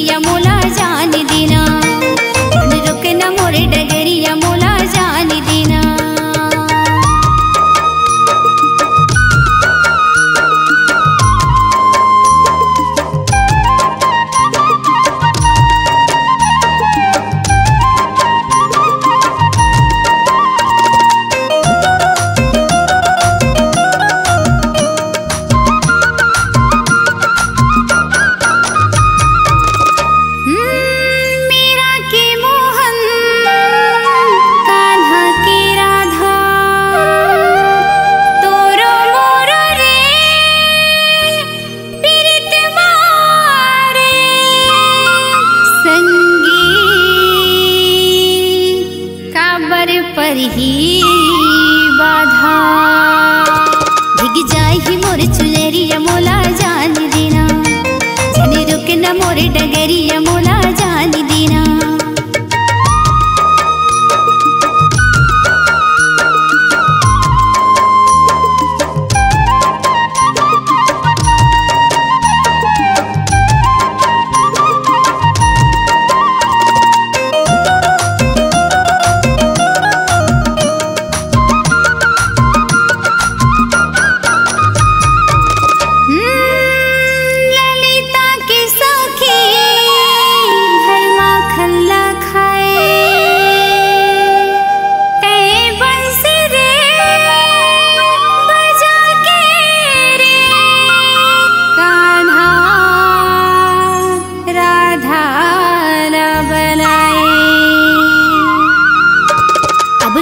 बसुरिया मोला जान देना, रुकना मोरे डगरिया मोला जान देना। पर ही बाधा भीग जाए ही मोर चुनरिया मोला जान देना, जने रुकना मोरे डगरिया मोला जान देना।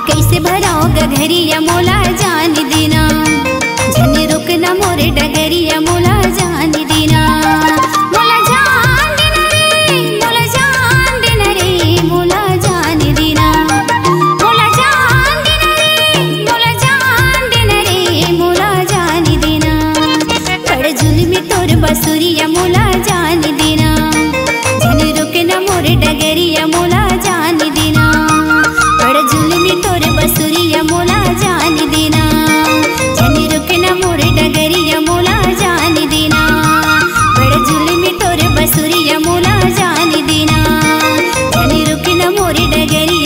कैसे भराओ गघरिया मोला जान देना, जने रुकना मोरे डगरिया मोला जान देना। मोला जान देना रे, मोला जान देना रे, मोला जान देना। मोला जान देना रे, मोला जान देना रे, मोला जान देना। बड़ जुल्मी तोर बसुरिया मोला जान देना, जने रुकना मोरे डगरिया मोला जान देना। बड़ जुल्मी तोर बसुरिया मोला जान देना, जने रुकना मोरे डगरिया मोला जान देना। बड़ जुल्मी तोर बसुरिया मोला जान देना, जने रुकना मोरे डगरिया